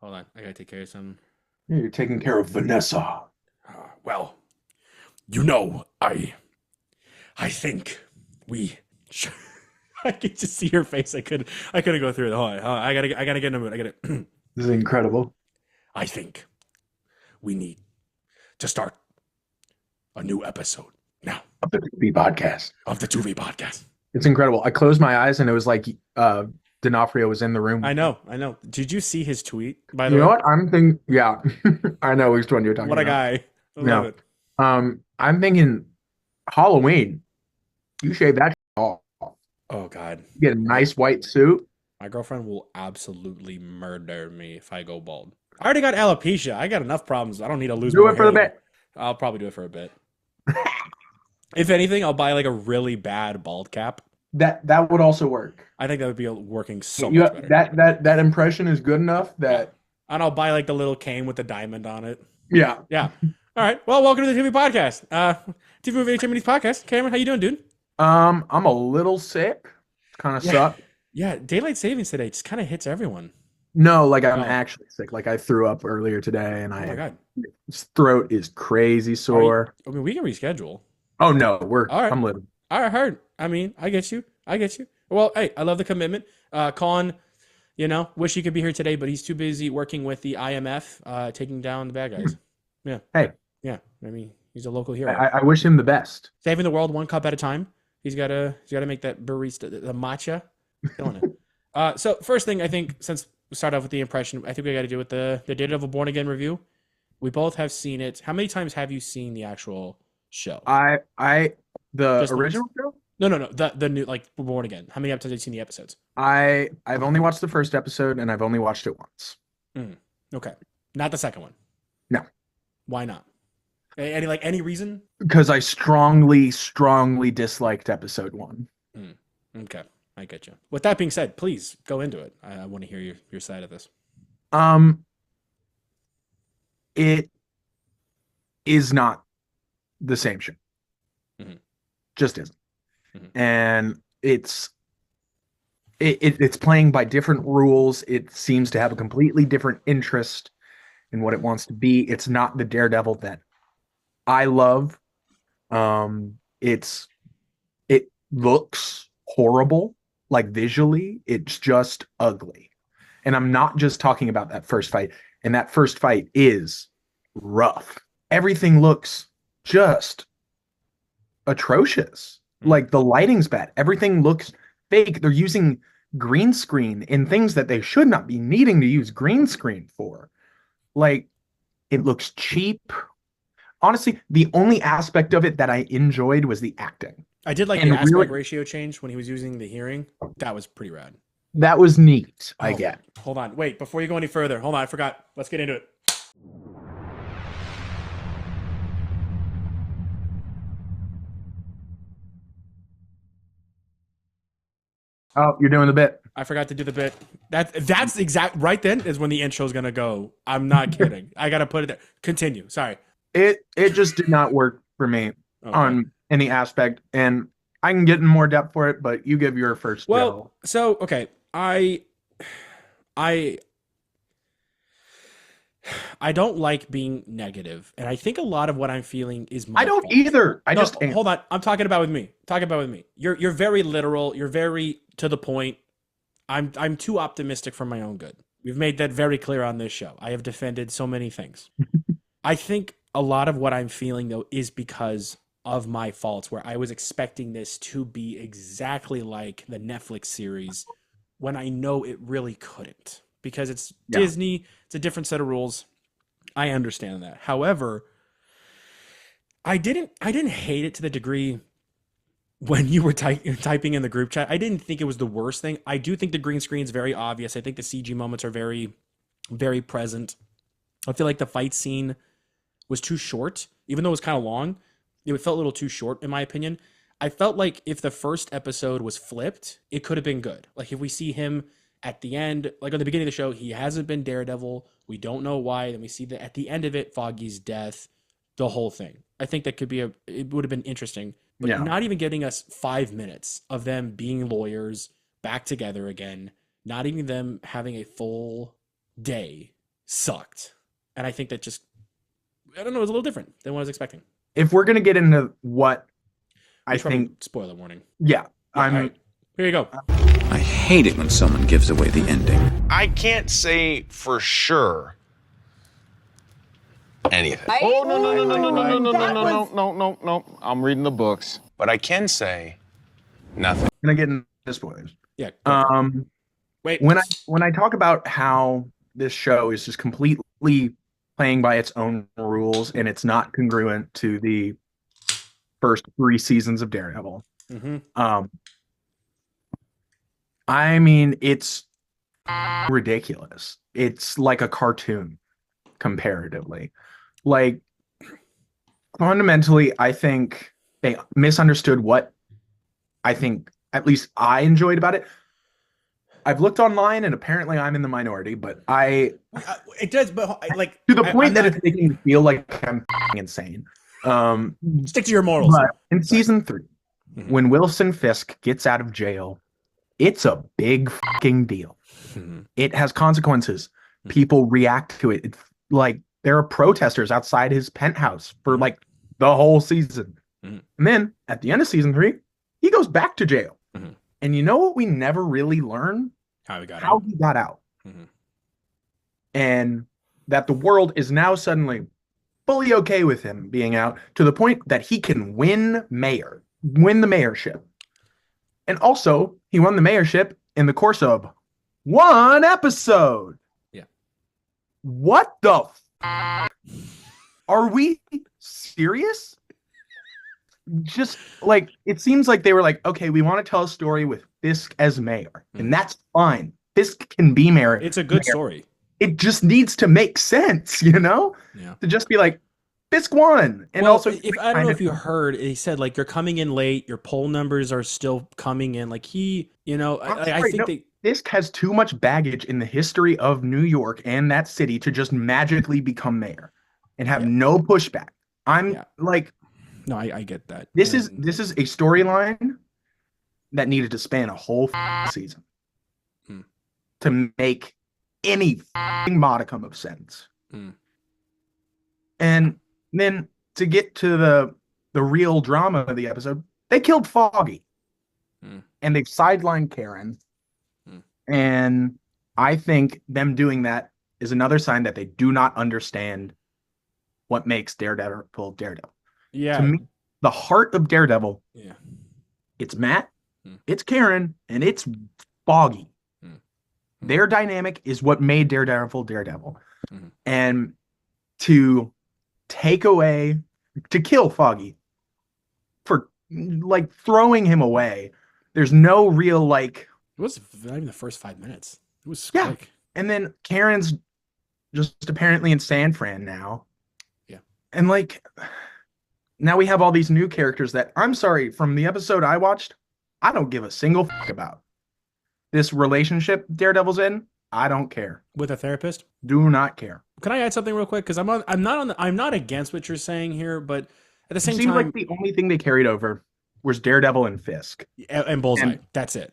Hold on, I gotta take care of some. Yeah, you're taking care of Vanessa. Well, you know, I think we. I could just see your face. I couldn't go through it. Hold on. I gotta get in the mood. I gotta. This is incredible. I think we need to start a new episode now Of the Tu-Vie podcast. of the Tu-Vie podcast. It's incredible. I closed my eyes and it was like D'Onofrio was in the room I with me. know, I know. Did you see his tweet, by the You know way? what? I'm thinking, yeah, I know which one you're talking What a about. guy. I love No. it. I'm thinking Halloween. You shave that off. Oh God, Get a my nice white suit. my girlfriend will absolutely murder me if I go bald. I already got alopecia. I got enough problems. I don't need to lose Do more it for hair the there. bit. I'll probably do it for a bit. If anything, I'll buy like a really bad bald cap. That would also work. I think that would be working so You much better. that impression is good enough Yeah. that And I'll buy like the little cane with the diamond on it. yeah. Yeah. All right. Well, welcome to the TV podcast. TV Movie Entertainment podcast. Cameron, how you doing, dude? I'm a little sick. Kind of Yeah. suck. Yeah. Daylight savings today just kind of hits everyone. No, like I'm Oh. actually sick. Like I threw up earlier today and Oh my I God. throat is crazy Are you, sore. I mean, we can reschedule. Oh no, All right. I'm living. I heard. I mean, I get you. I get you. Well, hey, I love the commitment. Colin, wish he could be here today, but he's too busy working with the IMF, taking down the bad guys. Yeah. Hey, Yeah. I mean, he's a local I, hero. I wish him the best. Saving the world one cup at a time. He's gotta make that barista, the matcha. Killing it. So first thing I think, since we start off with the impression, I think we got to do with the Daredevil Born Again review. We both have seen it. How many times have you seen the actual show? I the Just the once? original show. No, no, no. The new, like, Born Again. How many episodes have you seen the episodes? I've only watched the first episode and I've only watched it once. Mm, okay, not the second one. No, Why not? Any reason? because I strongly disliked episode one. Mm, okay, I get you. With that being said, please go into it. I want to hear your side of this. Um, it is not the same show. Hmm. Just isn't. Hmm. And it's playing by different rules. It seems to have a completely different interest in what it wants to be. It's not the Daredevil that I love. It looks horrible, like visually, it's just ugly. And I'm not just talking about that first fight. And that first fight is rough. Everything looks just atrocious. Mm. Like the lighting's bad. Everything looks fake. They're using green screen in things that they should not be needing to use green screen for. Like it looks cheap. Honestly, the only aspect of it that I enjoyed was the acting. I did like the And really, aspect ratio change when he was using the hearing. That was pretty rad. that was neat, I Oh, get. hold on. Wait, before you go any further, hold on. I forgot. Let's get into it. Oh, you're doing the bit. I forgot to do the bit. That's exact. Right then is when the intro is gonna go. I'm not kidding. I gotta put it there. Continue. Sorry. It just did not work for me Okay. on any aspect, and I can get in more depth for it, but you give your first Well, go. so okay. I I don't like being negative, and I think a lot of what I'm feeling is I my don't fault. either. I No, just am. hold on. I'm talking about with me. Talking about with me. You're very literal. You're very to the point. I'm too optimistic for my own good. We've made that very clear on this show. I have defended so many things. I think a lot of what I'm feeling though is because of my faults, where I was expecting this to be exactly like the Netflix series when I know it really couldn't, because it's Yeah. Disney, it's a different set of rules. I understand that. However, I didn't hate it to the degree when you were typing in the group chat. I didn't think it was the worst thing. I do think the green screen is very obvious. I think the CG moments are very, very present. I feel like the fight scene was too short, even though it was kind of long. It felt a little too short, in my opinion. I felt like if the first episode was flipped, it could have been good. Like if we see him at the end, like on the beginning of the show, he hasn't been Daredevil. We don't know why. Then we see that at the end of it, Foggy's death, the whole thing. I think that could be it would have been interesting, but Yeah. not even getting us 5 minutes of them being lawyers back together again, not even them having a full day sucked. And I think that just, I don't know, it was a little different than what I was expecting. If we're gonna get into what I Which probably think, spoiler warning. yeah, Yeah, I'm. all right. Here you go. I hate it when someone gives away the ending. I can't say for sure anything. Oh, No. I'm reading the books. But I can say nothing. Gonna get into spoilers. Yeah. Go for it. Wait. When I talk about how this show is just completely playing by its own rules and it's not congruent to the first 3 seasons of Daredevil. I mean, it's ridiculous. It's like a cartoon comparatively. Like, fundamentally, I think they misunderstood what I think at least I enjoyed about it. I've looked online and apparently I'm in the minority, but It does, but like to the point that I'm it's making me feel like I'm insane. stick to your morals. But in season 3, when Wilson Fisk gets out of jail, it's a big fucking deal. It has consequences. People react to it. It's like there are protesters outside his penthouse for like the whole season. And then at the end of season 3, he goes back to jail. And you know what we never really learn? How he got out. And that the world is now suddenly fully okay with him being out to the point that he can win the mayorship. And also, he won the mayorship in the course of 1 episode. Yeah. What the Are we serious? Just like, it seems like they were like, okay, we want to tell a story with Fisk as mayor, and that's fine. Fisk can be mayor. It's a good story. It just needs to make sense, you know? Yeah. To just be like, Fisk won. And well, also, I don't know if you heard, he said like, you're coming in late, your poll numbers are still coming in. Like I think Fisk has too much baggage in the history of New York and that city to just magically become mayor and have no pushback. No, I get that. This is a storyline that needed to span a whole season to make any modicum of sense. And then to get to the real drama of the episode, they killed Foggy. And they've sidelined Karen. And I think them doing that is another sign that they do not understand what makes Daredevil Daredevil. Yeah. To me, the heart of Daredevil, it's Matt, it's Karen, and it's Foggy. Their dynamic is what made Daredevil Daredevil. And to kill Foggy for like throwing him away, there's no real like. It was not even the first 5 minutes. It was quick. And then Karen's just apparently in San Fran now. Yeah. And like, now we have all these new characters that, I'm sorry, from the episode I watched, I don't give a single fuck about. This relationship Daredevil's in, I don't care. With a therapist? Do not care. Can I add something real quick? Because I'm not against what you're saying here, but at the same time, it seems like the only thing they carried over was Daredevil and Fisk. And Bullseye. That's it.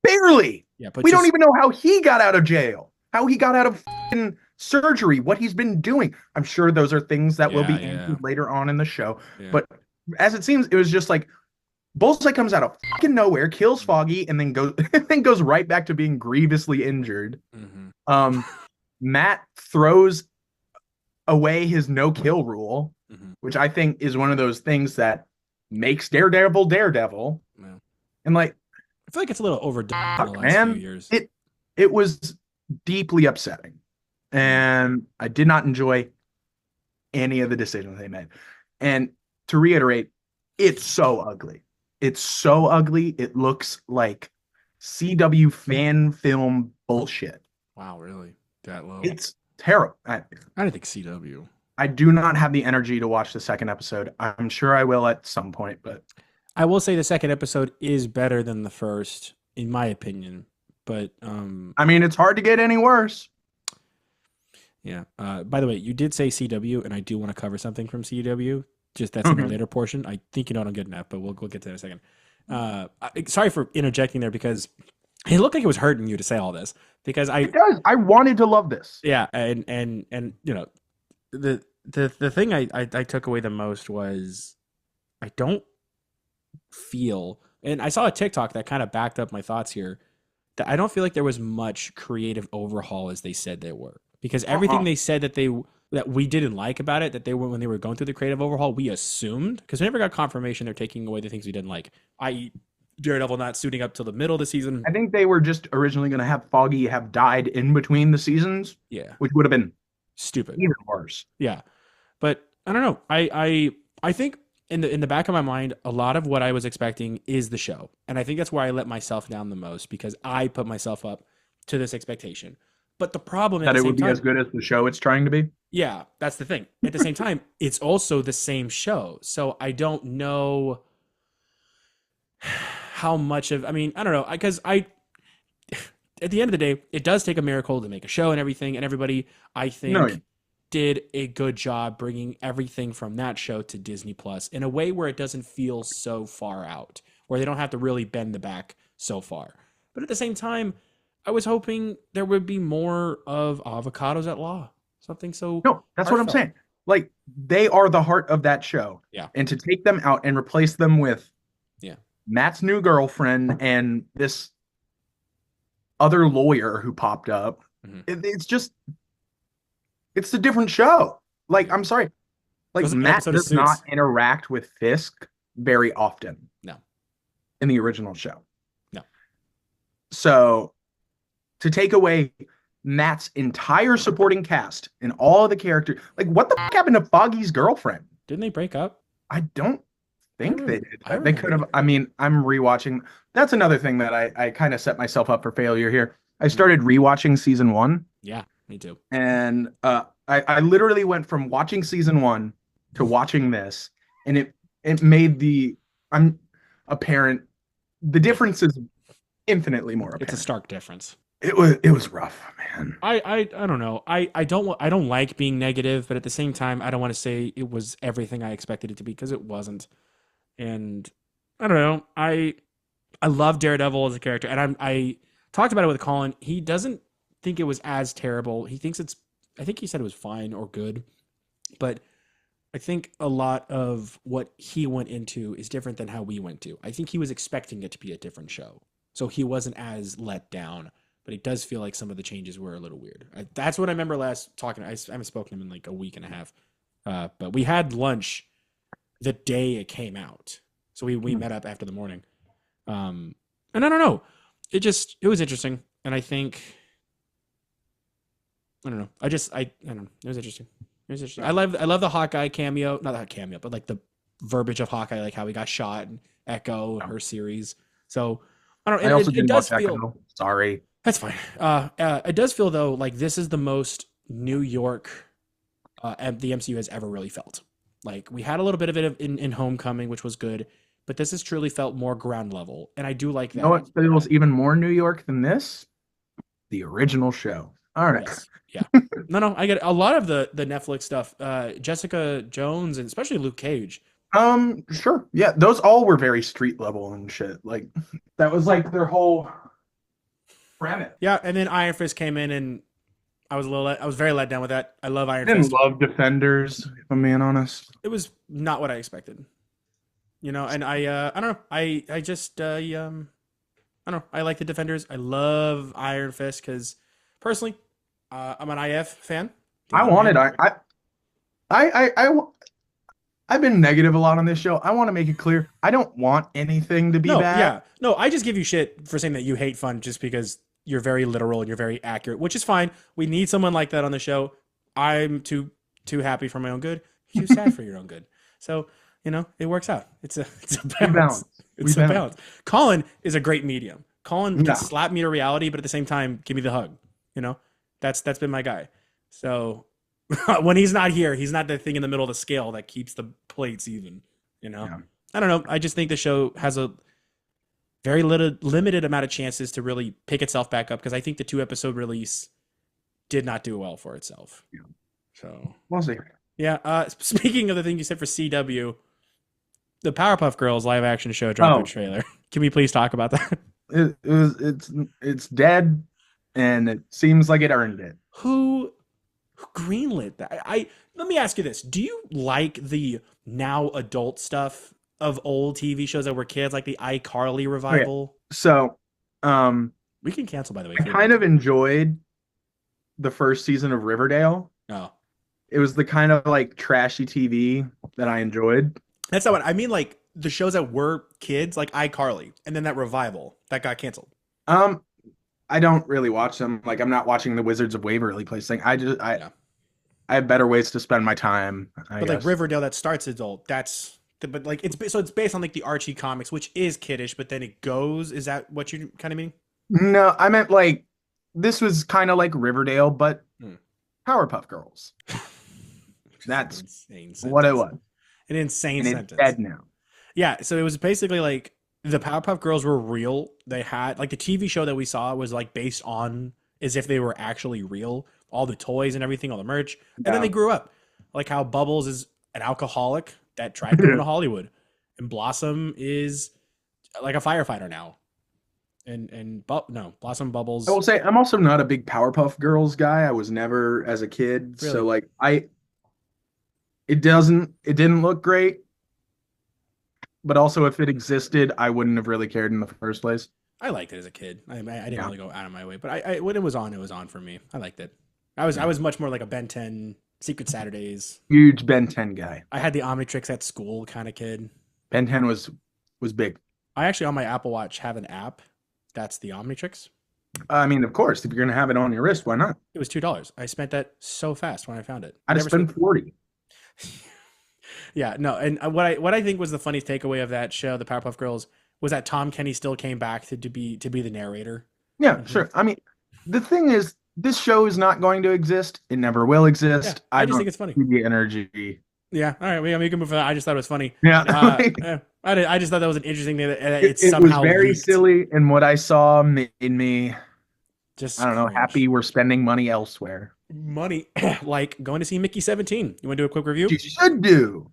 Barely. Yeah, but we don't even know how he got out of jail, how he got out of surgery, what he's been doing. I'm sure those are things that will be answered later on in the show. Yeah. But as it seems, it was just like Bullseye comes out of fucking nowhere, kills Foggy, and then goes right back to being grievously injured. Matt throws away his no-kill rule, which I think is one of those things that makes Daredevil Daredevil. Yeah. And like, I feel like it's a little overdone in the last few years. It was deeply upsetting, and I did not enjoy any of the decisions they made. And to reiterate, it's so ugly. It's so ugly. It looks like CW fan film bullshit. Wow, really? That low? It's terrible. I don't think CW. I do not have the energy to watch the second episode. I'm sure I will at some point, but I will say the second episode is better than the first, in my opinion. But I mean, it's hard to get any worse. Yeah. By the way, you did say CW, and I do want to cover something from CW. Just that's in the later portion. I think you know what I'm getting at, but we'll get to that in a second. Sorry for interjecting there because It looked like it was hurting you to say all this because It does. I wanted to love this. yeah, and the thing I took away the most was I don't feel, and I saw a TikTok that kind of backed up my thoughts here, that I don't feel like there was much creative overhaul as they said there were, because everything they said that we didn't like about it, that they were when they were going through the creative overhaul, we assumed, because we never got confirmation they're taking away the things we didn't like, i.e. Daredevil not suiting up till the middle of the season. I think they were just originally going to have Foggy have died in between the seasons, Yeah, which would have been stupid. even worse. Yeah, but I don't know. I think in the back of my mind, a lot of what I was expecting is the show, and I think that's where I let myself down the most because I put myself up to this expectation. But the problem at That the it same would be time, as good as the show it's trying to be. yeah, that's the thing. At the same time, it's also the same show, so I don't know how much of. I mean, I don't know because I. At the end of the day, it does take a miracle to make a show and everything, and everybody, I think, did a good job bringing everything from that show to Disney Plus in a way where it doesn't feel so far out, where they don't have to really bend the back so far. But at the same time, I was hoping there would be more of Avocados at Law, something so. No, that's what I'm saying. Like, they are the heart of that show. Yeah. And to take them out and replace them with Matt's new girlfriend and this other lawyer who popped up, it's a different show. Like, I'm sorry. Like, Matt does not interact with Fisk very often. No. In the original show. No. So, to take away Matt's entire supporting cast and all of the characters, like, what the fuck happened to Foggy's girlfriend? Didn't they break up? I don't think they did. They could have. I mean, I'm rewatching. That's another thing that I kind of set myself up for failure here. I started rewatching season 1. Yeah, me too. And I literally went from watching season 1 to watching this, and it made the difference is infinitely more apparent. It's a stark difference. It was rough, man. I don't know. I don't like being negative, but at the same time, I don't want to say it was everything I expected it to be because it wasn't. And I don't know. I love Daredevil as a character, and I talked about it with Colin. He doesn't think it was as terrible. He thinks I think he said it was fine or good, but I think a lot of what he went into is different than how we went to. I think he was expecting it to be a different show, so he wasn't as let down. But it does feel like some of the changes were a little weird. That's what I remember last talking. I haven't spoken to him in like a week and a half, but we had lunch the day it came out, so we met up after the morning. And I don't know, it was interesting, and I think I don't know. I don't know. It was interesting. I love the Hawkeye cameo, not that cameo, but like the verbiage of Hawkeye, like how he got shot and Echo and her series. So I don't. I also didn't does watch feel. Echo. Sorry. That's fine. It does feel though like this is the most New York the MCU has ever really felt. Like we had a little bit of it in Homecoming, which was good, but this has truly felt more ground level, and I do like that. You know what feels even more New York than this? The original show. All right. Yes. Yeah. No, I get it. A lot of the Netflix stuff. Jessica Jones and especially Luke Cage. Sure. Yeah, those all were very street level and shit. Like that was like their whole premise. Yeah, and then Iron Fist came in, and I was very let down with that. I love Iron I didn't Fist. love Defenders, if I'm being honest. It was not what I expected. You know, and I don't know. I don't know. I like the Defenders. I love Iron Fist because personally, I'm an IF fan. I've been negative a lot on this show. I want to make it clear. I don't want anything to be bad. Yeah. No, I just give you shit for saying that you hate fun just because you're very literal and you're very accurate, which is fine. We need someone like that on the show. I'm too happy for my own good. You're too sad for your own good. So, you know, it works out. It's a balance. It's a balance. Colin is a great medium. Colin can slap me to reality, but at the same time, give me the hug. You know, that's been my guy. So when he's not here, he's not the thing in the middle of the scale that keeps the plates even. You know, I don't know. I just think the show has a very limited amount of chances to really pick itself back up because I think the 2-episode release did not do well for itself. Yeah. So we'll see. Yeah. Speaking of the thing you said for CW, the Powerpuff Girls live action show dropped their trailer. Can we please talk about that? It's dead, and it seems like it earned it. Who greenlit that? I let me ask you this: do you like the now adult stuff of old TV shows that were kids, like the iCarly Okay, revival? so um, We can cancel, by the way, I if we kind want of to. enjoyed the first season of Riverdale. Oh, It was the kind of like trashy TV that I enjoyed. that's not what I mean. Like the shows that were kids, like iCarly, and then that revival that got canceled. Um, I don't really watch them. Like I'm not watching the Wizards of Waverly Place thing. Yeah, I have better ways to spend my time, I but like guess. Riverdale, that starts adult. But like so it's based on like the Archie comics, which is kiddish, but then it goes. Is that what you kind of mean? No, I meant like this was kind of like Riverdale, but Hmm. Powerpuff Girls. Which is an That's insane what it sentence. was. An insane And it's sentence. dead now. Yeah, so it was basically like the Powerpuff Girls were real. They had like the TV show that we saw was like based on as if they were actually real. All the toys and everything, all the merch, and then Yeah. they grew up. Like how Bubbles is an alcoholic that tried going to Hollywood, and Blossom is like a firefighter now. No, Blossom I Bubbles will say I'm also not a big Powerpuff Girls guy. I was never as a kid. So really. like it didn't look great, but also if it existed, I wouldn't have really cared in the first place. I liked it as a kid. I didn't Yeah. really go out of my way, but I when it was on for me. I liked it. I was much more like a Ben 10 Secret Saturdays. Huge Ben 10 guy. I had the Omnitrix at school kind of kid. Ben 10 was big. I actually on my Apple Watch have an app that's the Omnitrix. I mean, of course, if you're gonna have it on your wrist, why not? It was $2. I spent that so fast when I found it. I'd have Never spent spent. 40. Yeah, no. And what I think was the funniest takeaway of that show, the Powerpuff Girls, was that Tom Kenny still came back to be the narrator. Yeah, And sure. I mean, the thing is, this show is not going to exist. It never will yeah, exist. I I just think don't it's funny. see the energy. Yeah, all right. We can move on. I just thought it was funny. Yeah. Yeah, I just thought that was an interesting thing that It, it's it was somehow very leaked. silly, and what I saw made me, I Just don't know, cringe. happy we're spending money elsewhere. Money, like going to see Mickey 17. You want to do a quick review? You should do.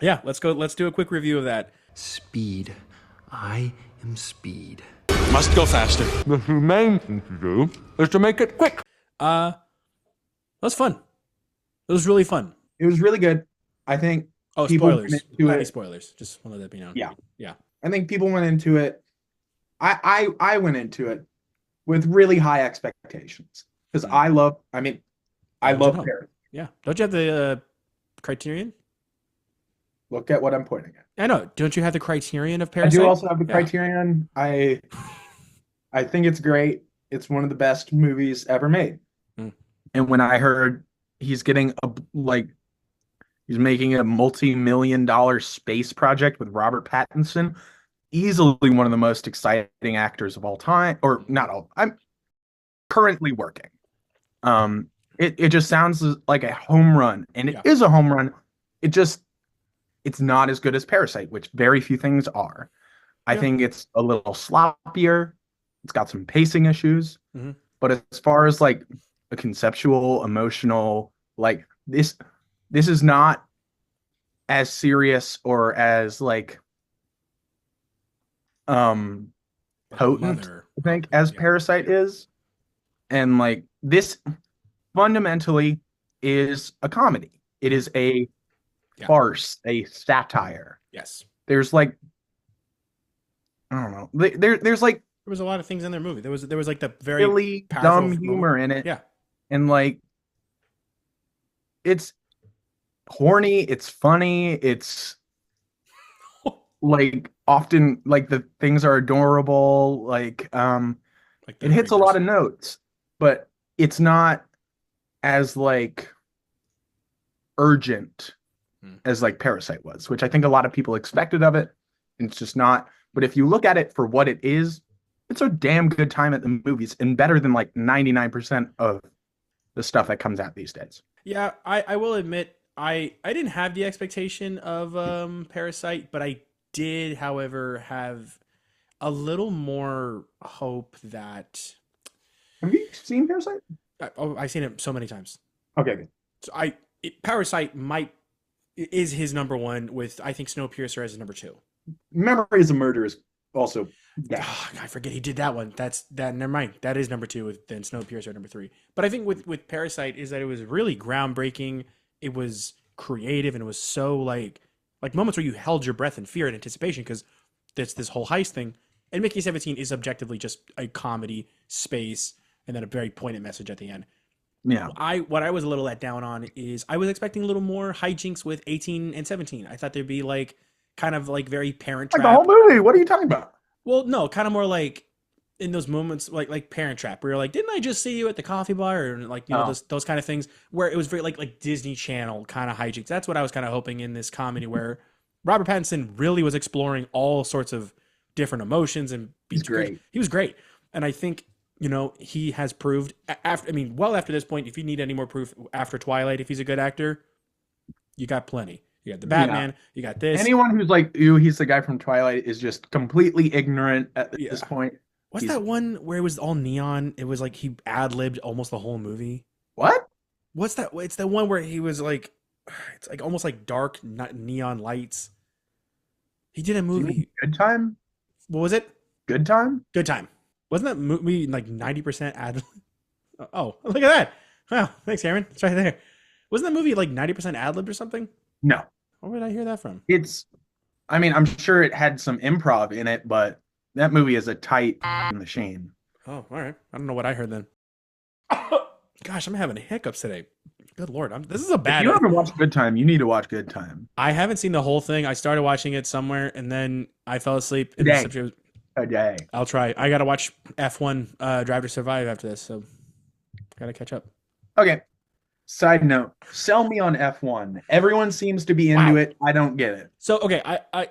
Yeah, let's go. Let's do a quick review of that. Speed. I am speed. Must go faster. The humane thing to do is to make it quick. That was fun. It was really fun. It was really good. I think Oh, people spoilers. went into Plenty it. spoilers. Just want to let that be known. Yeah. Yeah. I think people went into it. I went into it with really high expectations because I love. I mean, I Don't you love know? Paris. Yeah. Don't you have the Criterion? Look at what I'm pointing at. I know. Don't you have the Criterion of I Parasite? do also have the Yeah. Criterion. I think it's great. It's one of the best movies ever made. Mm. And when I heard he's getting he's making a multi-million-dollar space project with Robert Pattinson, easily one of the most exciting actors of all time, or not all. I'm currently working. It just sounds like a home run, and it Yeah. is a home run. It's not as good as Parasite, which very few things are. I Yeah. think it's a little sloppier. It's got some pacing issues, Mhm. but as far as like a conceptual, emotional, like this is not as serious or as like potent, Mother. I think, as Yeah. Parasite is. And like this fundamentally is a comedy. It is a Yeah. farce, a satire. Yes. There's like I don't know. There's like There was a lot of things in their movie. There was like the very really powerful dumb moment. humor in it. Yeah. And like it's horny, it's funny, it's like often like the things are adorable, like Like the it hits a lot of creepers. notes, but it's not as like urgent Hmm. as like Parasite was, which I think a lot of people expected of it. And it's just not. But if you look at it for what it is, it's a damn good time at the movies and better than like 99% of the stuff that comes out these days. Yeah, I will admit I didn't have the expectation of Parasite, but I did, however, have a little more hope that Have you seen Parasite? I've seen it so many times. Okay, good. So Parasite is his number one with I think Snowpiercer as his number two. Memories of Murder is also dash. Oh, I forget he did that one. That's that. Never mind. That is number 2 with then Snowpiercer number 3. But I think with Parasite is that it was really groundbreaking. It was creative and it was so like moments where you held your breath in fear and anticipation because this whole heist thing. And Mickey 17 is objectively just a comedy space and then a very poignant message at the end. Yeah. What I was a little let down on is I was expecting a little more hijinks with 18 and 17. I thought there'd be like kind of like very Parent Like Trap. the whole movie. What are you talking about? Well, no, kind of more like in those moments like Parent Trap where you're like, didn't I just see you at the coffee bar? Or like, you know, those kind of things where it was very like Disney Channel kind of hijinks. That's what I was kind of hoping in this comedy where Robert Pattinson really was exploring all sorts of different emotions and He's great. He was great. And I think, you know, he has proved after this point, if you need any more proof after Twilight, if he's a good actor, you got plenty. You got the Batman, you got this. Anyone who's like, he's the guy from Twilight is just completely ignorant at this point. What's that one where it was all neon? It was like he ad-libbed almost the whole movie. What? What's that? It's the one where he was like, it's like almost like dark neon lights. He did a movie. Good Time? What was it? Good Time? Good Time. Wasn't that movie like 90% ad? Oh, look at that. Wow, thanks, Aaron. It's right there. Wasn't that movie like 90% ad-libbed or something? No. Where did I hear that from? I'm sure it had some improv in it, but that movie is a tight machine. Oh, all right. I don't know what I heard then. Gosh, I'm having hiccups today. Good Lord. This is a bad... If you haven't watched Good Time, you need to watch Good Time. I haven't seen the whole thing. I started watching it somewhere, and then I fell asleep. Today. I'll try. I got to watch F1 Drive to Survive after this, so got to catch up. Okay. Side note, sell me on F1. Everyone seems to be into it. I don't get it. So, okay, I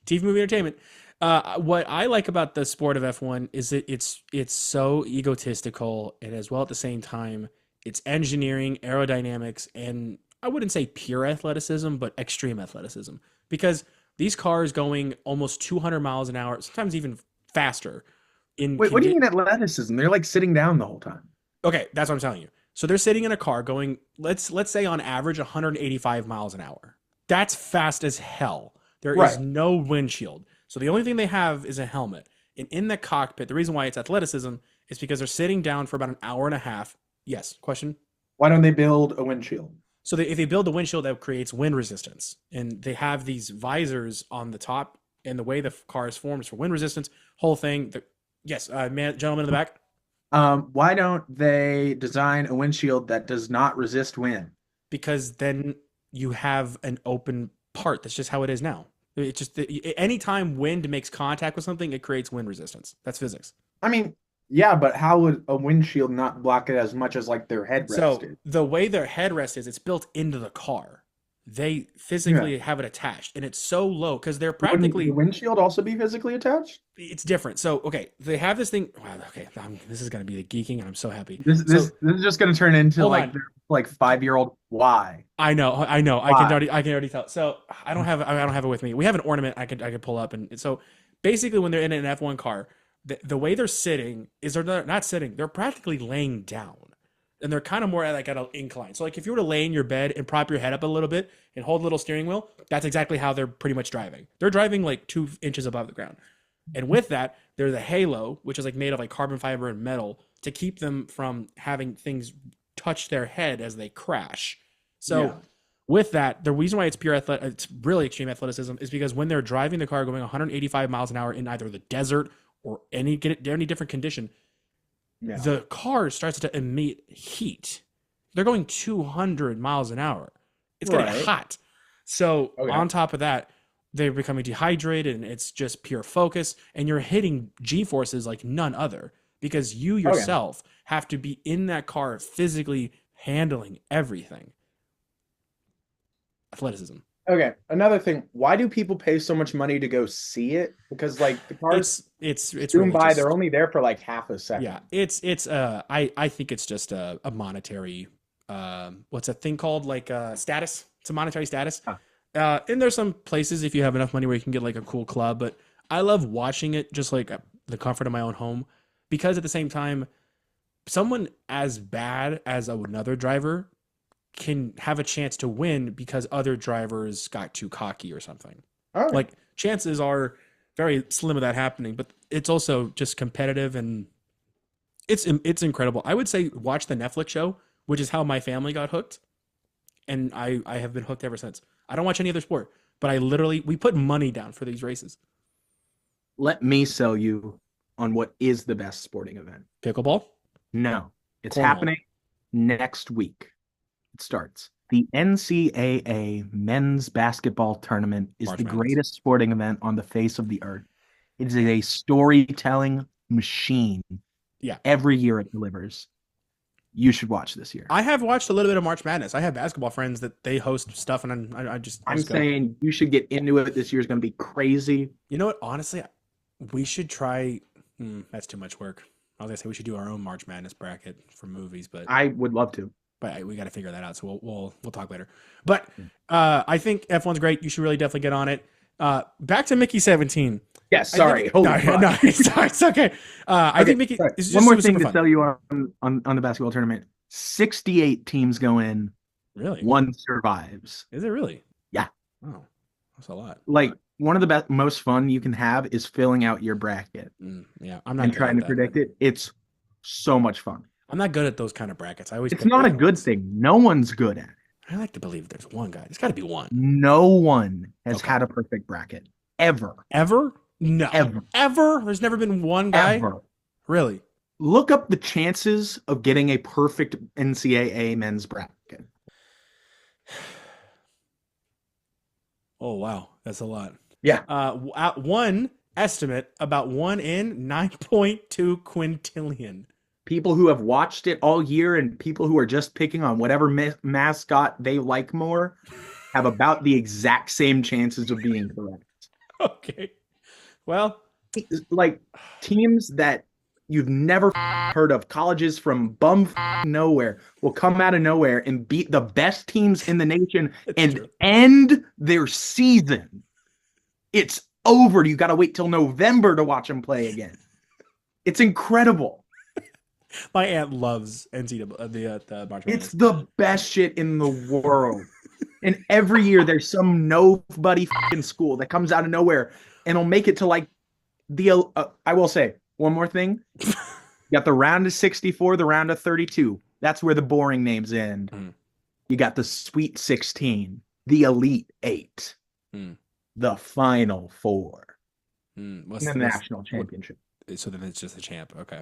TV movie entertainment. What I like about the sport of F1 is that it's so egotistical, and as well at the same time, it's engineering, aerodynamics, and I wouldn't say pure athleticism, but extreme athleticism. Because these cars going almost 200 miles an hour, sometimes even faster. Wait, what do you mean athleticism? They're like sitting down the whole time. Okay, that's what I'm telling you. So they're sitting in a car going, let's say on average 185 miles an hour. That's fast as hell. There is no windshield. So the only thing they have is a helmet. And in the cockpit, the reason why it's athleticism is because they're sitting down for about an hour and a half. Yes, question? Why don't they build a windshield? So if they build a windshield, that creates wind resistance. And they have these visors on the top, and the way the car is formed is for wind resistance. Whole thing. Gentleman in the back. Why don't they design a windshield that does not resist wind? Because then you have an open part. That's just how it is now. It's just anytime wind makes contact with something, it creates wind resistance. That's physics. I mean, yeah, but how would a windshield not block it as much as like their headrest So is? the way their headrest is, it's built into the car. They physically have it attached, and it's so low because they're practically... Wouldn't the windshield also be physically attached? It's different. So, okay, they have this thing... Wow, okay, this is going to be the geeking, and I'm so happy. This is just going to turn into like 5-year-old why. I know. Why? I can already tell. So I don't have it with me. We have an ornament I could pull up, and so basically when they're in an F1 car, the way they're sitting is they're not sitting. They're practically laying down. And they're kind of more like at an incline. So like if you were to lay in your bed and prop your head up a little bit and hold a little steering wheel, that's exactly how they're pretty much driving. They're driving like 2 inches above the ground. And with that, there's the halo, which is like made of like carbon fiber and metal to keep them from having things touch their head as they crash. So with that, the reason why it's it's really extreme athleticism is because when they're driving the car going 185 miles an hour in either the desert or any different condition, the car starts to emit heat. They're going 200 miles an hour. It's getting hot. So on top of that, they're becoming dehydrated, and it's just pure focus. And you're hitting G-forces like none other because you yourself have to be in that car physically handling everything. Athleticism. Okay, another thing. Why do people pay so much money to go see it? Because like the cars, it's zoom by. They're only there for like half a second. Yeah, I think it's just a monetary. What's a thing called like status? It's a monetary status. And there's some places if you have enough money where you can get like a cool club. But I love watching it just like the comfort of my own home, because at the same time, someone as bad as another driver can have a chance to win because other drivers got too cocky or something. Like chances are very slim of that happening. But it's also just competitive, and it's incredible. I would say watch the Netflix show, which is how my family got hooked, and I have been hooked ever since. I don't watch any other sport, but we put money down for these races. Let me sell you on what is the best sporting event. Pickleball? No, it's Cornhole. happening next week. It starts. The NCAA men's basketball tournament is March the Madness. greatest sporting event on the face of the earth. It is a storytelling machine. Yeah. Every year it delivers. You should watch this year. I have watched a little bit of March Madness. I have basketball friends that they host stuff, and I just I'm go. saying you should get into it. This year's going to be crazy. You know what? Honestly, we should try. That's too much work. I was gonna say we should do our own March Madness bracket for movies, but I would love to. we got to figure that out. So we'll talk later. But I think F1's great. You should really definitely get on it. Back to Mickey 17. Yes, sorry. Holy fuck. No, it's okay. I think Mickey. Sorry. This is One just more super, thing super to fun. tell you on the basketball tournament. 68 teams go in. Really? One survives. Is it really? Yeah. Oh, that's a lot. Like one of the most fun you can have is filling out your bracket Yeah, I'm not and good trying at to that. predict it. It's so much fun. I'm not good at those kind of brackets. I always. It's pick not a bad good ones. thing. No one's good at it. I like to believe there's one guy. There's got to be one. No one has Okay. had a perfect bracket ever. Ever? No. Ever. There's never been one guy. Ever. Really? Look up the chances of getting a perfect NCAA men's bracket. Oh wow, that's a lot. Yeah. One estimate about 1 in 9.2 quintillion. People who have watched it all year and people who are just picking on whatever mascot they like more have about the exact same chances of being correct. Okay. Well, Like teams that you've never heard of, colleges from nowhere, will come out of nowhere and beat the best teams in the nation and true. end their season. It's over. You got to wait till November to watch them play again. It's incredible. my aunt loves NCAA, the March Madness. It's the best shit in the world. And every year there's some nobody fucking school that comes out of nowhere and will make it to like I will say one more thing. You got the round of 64, the round of 32. That's where the boring names end. Mm. You got the Sweet 16, the Elite 8, the Final 4, What's and the National Championship. So then it's just a champ. Okay.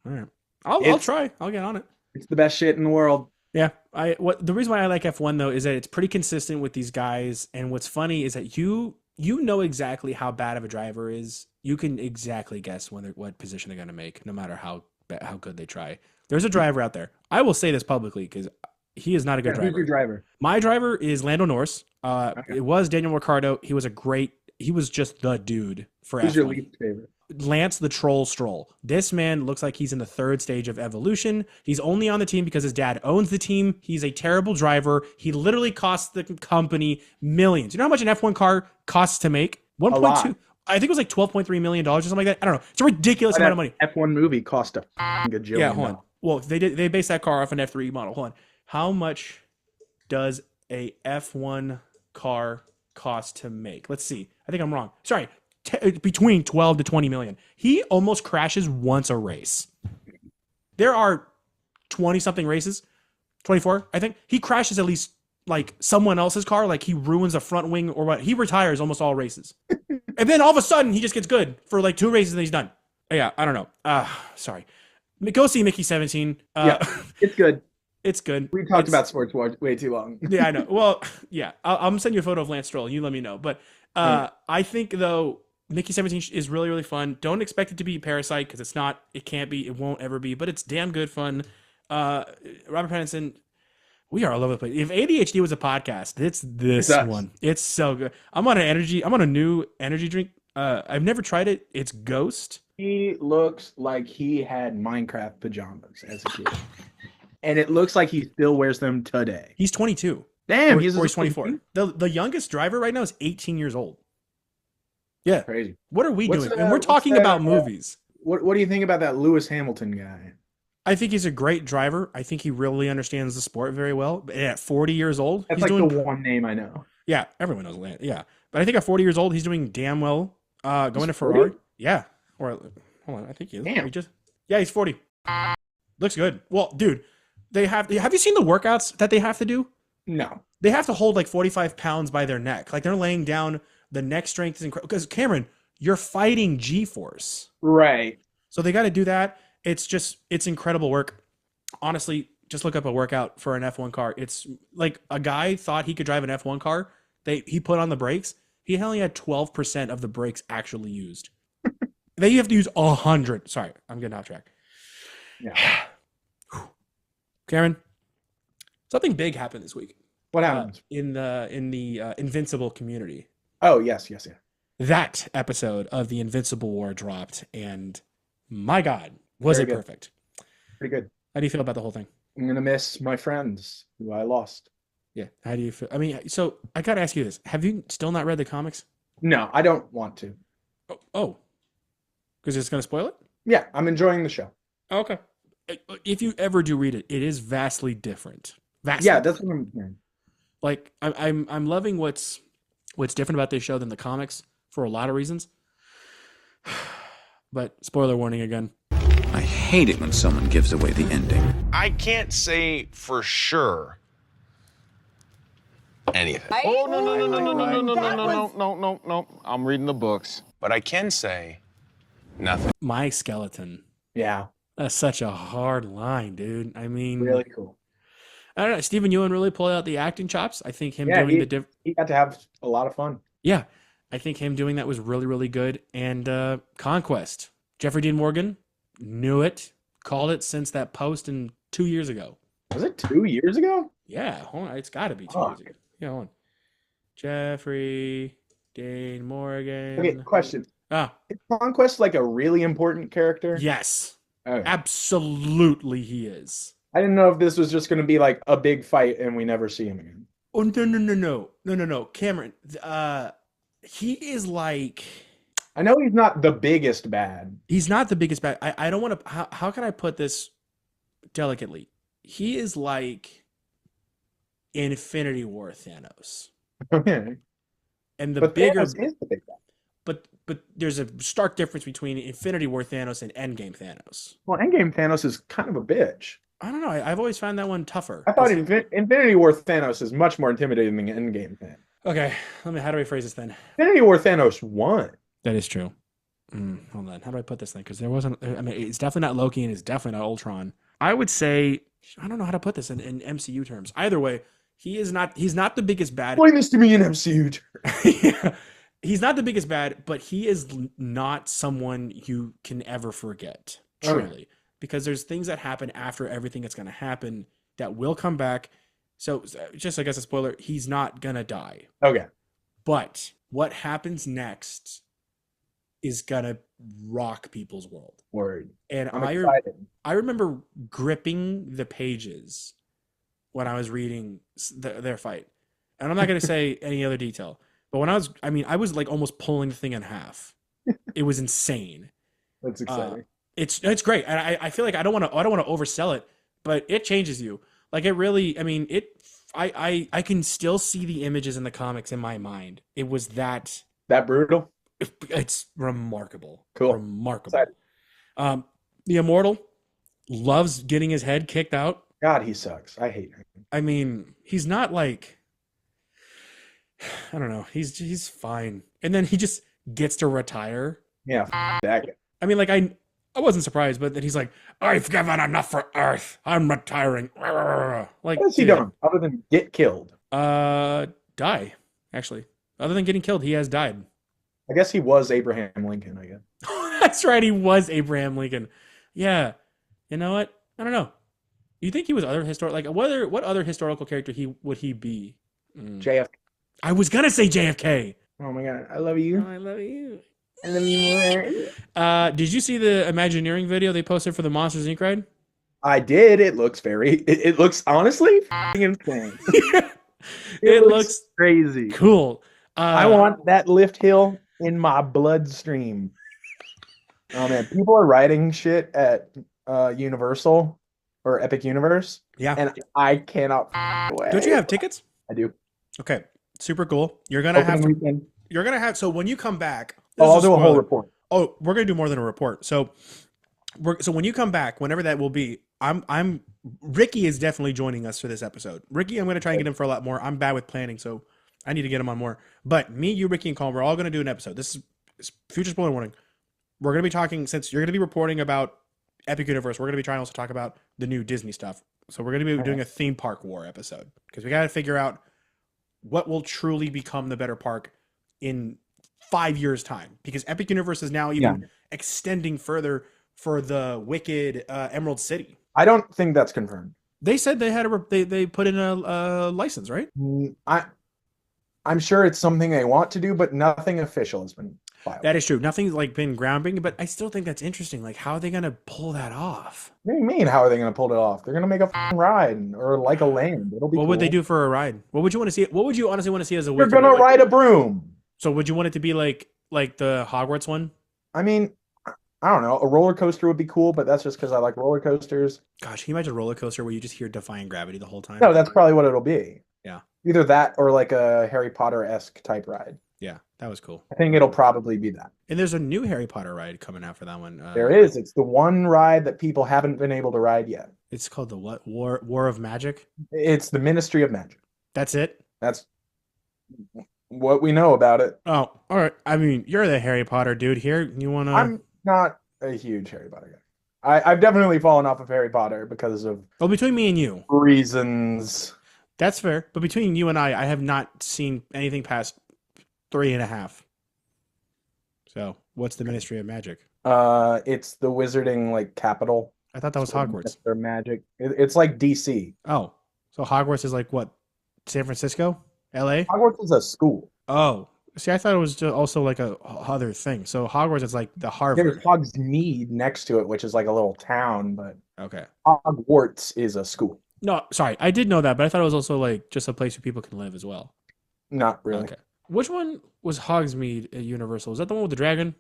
All right. I'll try. I'll get on it. It's the best shit in the world. Yeah, the reason why I like F1 though is that it's pretty consistent with these guys, and what's funny is that you know exactly how bad of a driver is. You can exactly guess what position they're going to make, no matter how good they try. There's a driver out there. I will say this publicly because he is not a good driver. Who's your driver? My driver is Lando Norris. It was Daniel Ricciardo. He was just the dude for Who's F1. your least favorite? Lance the Troll Stroll. This man looks like he's in the third stage of evolution. He's only on the team because his dad owns the team. He's a terrible driver. He literally costs the company millions. You know how much an F1 car costs to make? 1.2. I think it was like $12.3 million or something like that. I don't know. It's a ridiculous amount of money. F1 movie cost a gajillion. Yeah, hold on. Well, they based that car off an F3 model. Hold on. How much does a F1 car cost to make? Let's see. I think I'm wrong. Sorry. Between 12 to 20 million. He almost crashes once a race. There are 20 something races, 24, I think. He crashes at least like someone else's car, like he ruins a front wing or what. He retires almost all races. And then all of a sudden he just gets good for like 2 races and he's done. Yeah, I don't know. Sorry. Go see Mickey 17. Yeah, it's good. It's good. We talked about sports way too long. Yeah, I know. Well, yeah, I'm gonna send you a photo of Lance Stroll. You let me know. But I think though Mickey 17 is really, really fun. Don't expect it to be Parasite because it's not. It can't be. It won't ever be. But it's damn good fun. Robert Pattinson. We are all over the place. If ADHD was a podcast, it's this one. It's so good. I'm on a new energy drink. I've never tried it. It's Ghost. He looks like he had Minecraft pajamas as a kid. And it looks like he still wears them today. He's 22. Damn, he's 24. The youngest driver right now is 18 years old. Yeah. Crazy. What are we doing? And we're talking about movies. What do you think about that Lewis Hamilton guy? I think he's a great driver. I think he really understands the sport very well. But at 40 years old, That's he's like doing the one name I know. Yeah, everyone knows Lance. Yeah. But I think at 40 years old, he's doing damn well. Going to 40? Ferrari. Yeah. Or hold on, I think he is. Damn. He's 40. Looks good. Well, dude, have you seen the workouts that they have to do? No. They have to hold like 45 pounds by their neck. Like they're laying down. The neck strength is incredible. Because Cameron, you're fighting G-force. Right. So they got to do that. It's incredible work. Honestly, just look up a workout for an F1 car. It's like a guy thought he could drive an F1 car. He put on the brakes. He only had 12% of the brakes actually used. Then you have to use 100. Sorry, I'm getting off track. Yeah. Cameron, something big happened this week What happens? in the Invincible community. Oh, yes. That episode of the Invincible War dropped, and my God, was Very it good. perfect? Pretty good. How do you feel about the whole thing? I'm going to miss my friends who I lost. Yeah. How do you feel? I mean, so I got to ask you this. Have you still not read the comics? No, I don't want to. Oh. Because it's going to spoil it? Yeah, I'm enjoying the show. Okay. If you ever do read it, it is vastly different. Yeah, that's what I'm hearing. Like I'm loving what's different about this show than the comics for a lot of reasons. But spoiler warning again. I hate it when someone gives away the ending. I can't say for sure anything. Oh, no. I'm reading the books. But I can say nothing. My skeleton. Yeah, That's such a hard line, dude. I mean, really cool. I don't know. Stephen Ewan really pulled out the acting chops. I think him Yeah, doing the diff. He got to have a lot of fun. Yeah, I think him doing that was really, really good. And Conquest, Jeffrey Dean Morgan knew it, called it since that post in 2 years ago. Was it 2 years ago? Yeah, hold on. It's got to be 2 Fuck. years ago. Yeah, hold on. Jeffrey Dean Morgan. Okay, question. Ah, Is Conquest like a really important character? yes, Okay. absolutely he is. I didn't know if this was just going to be like a big fight and we never see him again. Oh no, Cameron. He is like. I know he's not the biggest bad. He's not the biggest bad. I don't want to. How can I put this delicately? He is like Infinity War Thanos, Okay. and the But bigger, Thanos is the big bad. but there's a stark difference between Infinity War Thanos and Endgame Thanos. Well, Endgame Thanos is kind of a bitch. I don't know. I've always found that one tougher. I thought Infinity War Thanos is much more intimidating than Endgame Thanos. Okay, how do I phrase this then? Infinity War Thanos won. That is true. Hold on. How do I put this thing? Because there wasn't. I mean, it's definitely not Loki and it's definitely not Ultron. I would say I don't know how to put this in MCU terms. Either way, he's not the biggest bad. Explain this to me in MCU terms. Yeah. He's not the biggest bad, but he is not someone you can ever forget, truly. Okay. Because there's things that happen after everything that's going to happen that will come back. So just I guess a spoiler, he's not going to die. Okay. But what happens next is going to rock people's world. Word. And I'm excited. I remember gripping the pages when I was reading their fight. And I'm not going to say any other detail. But when I was like almost pulling the thing in half. It was insane. That's exciting. It's great. And I feel like I don't want to oversell it, but it changes you. Like it really, I mean, I can still see the images in the comics in my mind. It was that Brutal? it's remarkable. Cool. Remarkable. Excited. The Immortal loves getting his head kicked out. God, he sucks. I hate him. I mean, he's not like I don't know. He's fine. And then he just gets to retire. Yeah, that guy. I mean, like I wasn't surprised, but then he's like, I've given enough for Earth. I'm retiring. Like What has he dude, done other than get killed? Die, actually. Other than getting killed, he has died. I guess he was Abraham Lincoln, I guess. That's right, he was Abraham Lincoln. Yeah. You know what? I don't know. You think he was other what other historical character would he be? JFK. I was gonna say JFK. Oh my God, I love you. I love you. I love you more. Did you see the Imagineering video they posted for the Monsters Inc. ride? I did. It looks it looks honestly insane. It looks crazy. cool. I want that lift hill in my bloodstream. Oh man, people are writing shit at Universal or Epic Universe, Yeah. and I cannot wait. Don't you have tickets? I do. Okay. Super cool. You're gonna Opening have to. weekend. You're gonna have. So when you come back, Oh, I'll is a do a whole spoiler. report. Oh, we're gonna do more than a report. So when you come back, whenever that will be, I'm Ricky is definitely joining us for this episode. Ricky, I'm gonna try and get him for a lot more. I'm bad with planning, so I need to get him on more. But me, you, Ricky, and Colin, we're all gonna do an episode. This is future spoiler warning. We're gonna be talking, since you're gonna be reporting about Epic Universe, we're gonna be trying to also talk about the new Disney stuff. So we're gonna be doing a theme park war episode because we gotta figure out what will truly become the better park in 5 years time, because Epic Universe is now even extending further for the Wicked Emerald City. I don't think that's confirmed. They said they had they put in a license, right? I'm sure it's something they want to do, but nothing official has been filed. That is true. Nothing's like been groundbreaking, but I still think that's interesting. Like, how are they gonna pull that off? What do you mean? How are they going to pull it off? They're going to make a f***ing ride or like a land. It'll be. What cool. would they do for a ride? What would you want to see? What would you honestly want to see as a? They're Wicked going to ride? ride a broom. So would you want it to be like the Hogwarts one? I mean, I don't know. A roller coaster would be cool, but that's just because I like roller coasters. Gosh, can you imagine a roller coaster where you just hear defying gravity the whole time? No, that's probably what it'll be. Yeah. Either that or like a Harry Potter-esque type ride. Yeah, that was cool. I think it'll probably be that. And there's a new Harry Potter ride coming out for that one. There is. It's the one ride that people haven't been able to ride yet. It's called the what? War of Magic? It's the Ministry of Magic. That's it? That's what we know about it. Oh, all right. I mean, you're the Harry Potter dude here. You want to... I'm not a huge Harry Potter guy. I've definitely fallen off of Harry Potter because of Well, between me and you. reasons. That's fair. But between you and I have not seen anything past 3.5. So, what's the Ministry of Magic? It's the wizarding like capital. I thought that was Hogwarts. Their magic. It's like DC. Oh, so Hogwarts is like what? San Francisco? LA? Hogwarts is a school. Oh, see, I thought it was just also like a other thing. So Hogwarts is like the Harvard. There's Hogsmeade next to it, which is like a little town, but Okay. Hogwarts is a school. No, sorry, I did know that, but I thought it was also like just a place where people can live as well. Not really. Okay. Which one was Hogsmeade at Universal? Is that the one with the dragon?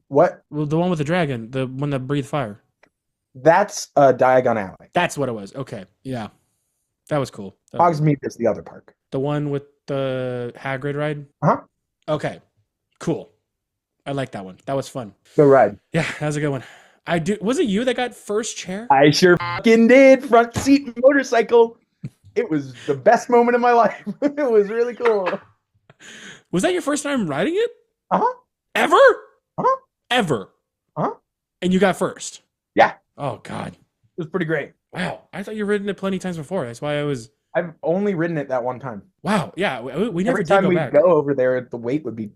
What? Well, the one with the dragon, the one that breathed fire. That's Diagon Alley. That's what it was. Okay, yeah, that was cool. That was- Hogsmeade is the other park. the one with the Hagrid ride. Uh-huh. Okay, cool. I like that one. That was fun. Go ride. Yeah, that was a good one. I do. Was it you that got first chair? I sure fucking did. Front seat motorcycle. It was the best moment of my life. It was really cool. Was that your first time riding it? Uh-huh. Ever? Uh-huh. Ever? Uh-huh. And you got first? Yeah. Oh God. It was pretty great. Wow. I thought you've ridden it plenty of times before. That's why I was. I've only ridden it that one time. Wow. Yeah. We never Every did time go we back. go over there, the wait would be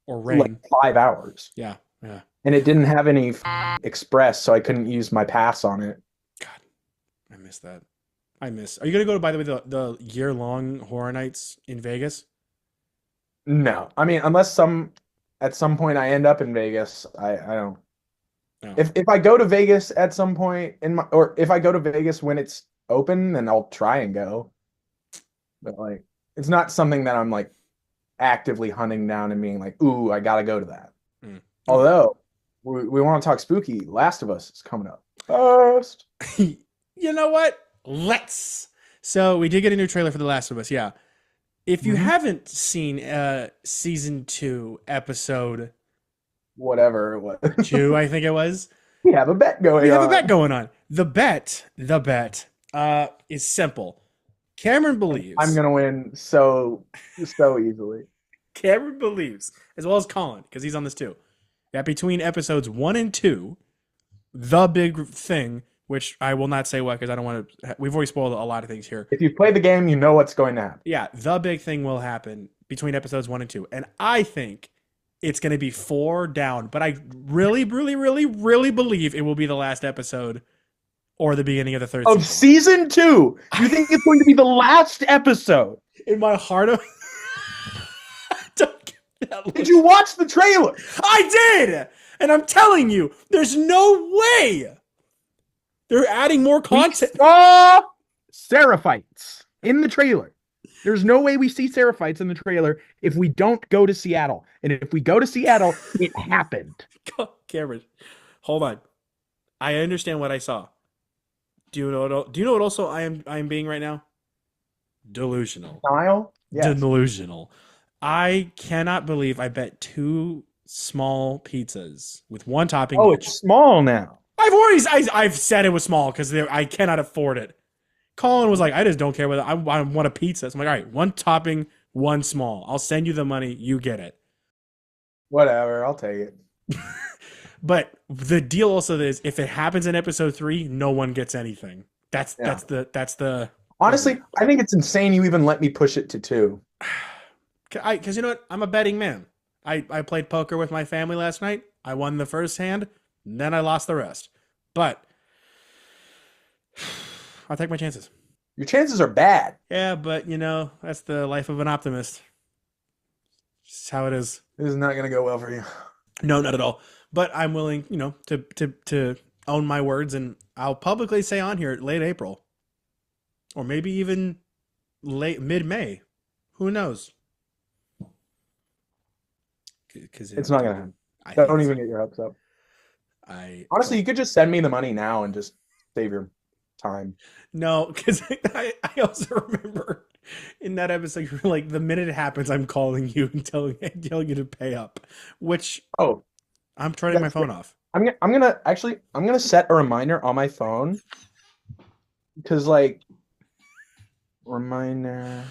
Or rain. like 5 hours. Yeah. Yeah. And it didn't have any express, so I couldn't use my pass on it. God, I miss that. Are you gonna go to, by the way, the year-long Horror Nights in Vegas? No. I mean, unless at some point I end up in Vegas, I don't. No. If I go to Vegas at some point or if I go to Vegas when it's open, then I'll try and go. But like, it's not something that I'm like actively hunting down and being like, ooh, I gotta go to that. Mm. Although we want to talk spooky. Last of Us is coming up. First. You know what? Let's. So we did get a new trailer for The Last of Us. Yeah. If you haven't seen season 2 episode Whatever it was. 2, I think it was. We have a bet going on. We have a bet going on. The bet is simple. Cameron believes. I'm gonna win so easily. Cameron believes, as well as Colin, because he's on this too, that between episodes 1 and 2, the big thing, which I will not say what because I don't want to. We've already spoiled a lot of things here. If you play the game, you know what's going to happen. Yeah, the big thing will happen between episodes 1 and 2, and I think it's going to be 4 down. But I really, really, really, really believe it will be the last episode or the beginning of the third Of season 2, you think it's going to be the last episode? In my heart of. Don't give me that look. Did you watch the trailer? I did, and I'm telling you, there's no way they're adding more content. We saw Seraphites in the trailer. There's no way we see Seraphites in the trailer if we don't go to Seattle. And if we go to Seattle, it happened. Cameron, hold on. I understand what I saw. Do you know what also I am being right now? Delusional. Kyle? Yes. Delusional. I cannot believe I bet 2 small pizzas with one topping. Oh, each. it's small now. I've said it was small because I cannot afford it. Colin was like, I just don't care whether I want a pizza. So I'm like, all right, one topping, one small. I'll send you the money. You get it. Whatever, I'll take it. But the deal also is if it happens in episode 3, no one gets anything. That's the. Honestly, I think it's insane you even let me push it to 2. Because you know what? I'm a betting man. I played poker with my family last night. I won the first hand, and then I lost the rest. But I'll take my chances. Your chances are bad. Yeah, but you know, that's the life of an optimist. It's how it is. This is not going to go well for you. No, not at all. But I'm willing, you know, to own my words, and I'll publicly say on here late April, or maybe even mid-May. Who knows? Because It's not going to happen. I Don't even get your hopes up. Honestly, you could just send me the money now and just save your time. No, because I also remember in that episode, you were like, the minute it happens, I'm calling you and telling you to pay up, which I'm turning my phone off. I'm gonna set a reminder on my phone because reminder.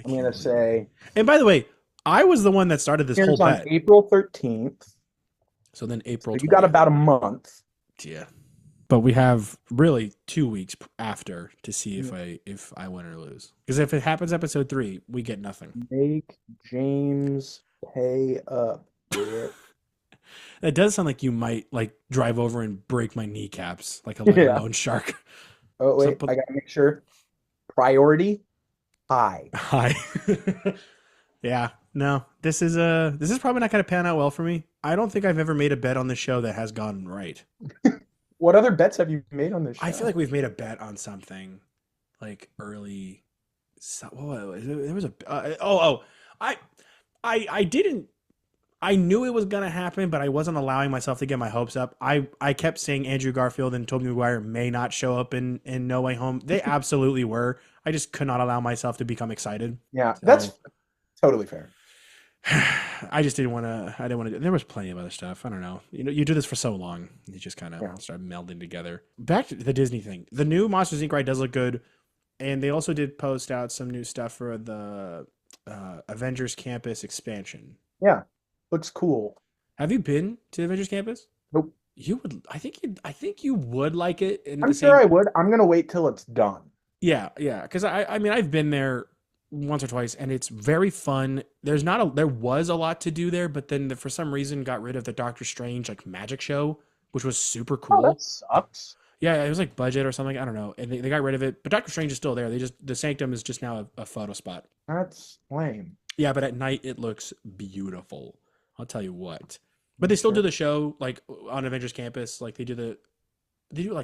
I'm gonna say. And by the way, I was the one that started this whole on bet. April 13th. So then April. So you got about a month. Yeah. But we have really 2 weeks after to see if I win or lose. Because if it happens episode 3, we get nothing. Make James pay up. That does sound like you might drive over and break my kneecaps like a loan shark. Oh wait, I gotta make sure. Priority high. High. Yeah. No. This is probably not gonna pan out well for me. I don't think I've ever made a bet on this show that has gone right. What other bets have you made on this show? I feel like we've made a bet on something early. There was I didn't. I knew it was gonna happen, but I wasn't allowing myself to get my hopes up. I kept saying Andrew Garfield and Tobey Maguire may not show up in No Way Home. They absolutely were. I just could not allow myself to become excited. Yeah, that's totally fair. I just didn't want to. There was plenty of other stuff. I don't know. You know, you do this for so long, you just kind of start melding together. Back to the Disney thing. The new Monsters Inc. ride does look good, and they also did post out some new stuff for the Avengers Campus expansion. Yeah, looks cool. Have you been to Avengers Campus? Nope. You would. I think you would like it. I'm sure I would. I'm gonna wait till it's done. Yeah. Because I mean, I've been there once or twice, and it's very fun. There was a lot to do there, but then for some reason got rid of the Doctor Strange magic show, which was super cool. Oh, that sucks. Yeah, it was budget or something. I don't know, and they got rid of it. But Doctor Strange is still there. The Sanctum is just now a photo spot. That's lame. Yeah, but at night it looks beautiful. I'll tell you what. But they still do the show on Avengers Campus. They do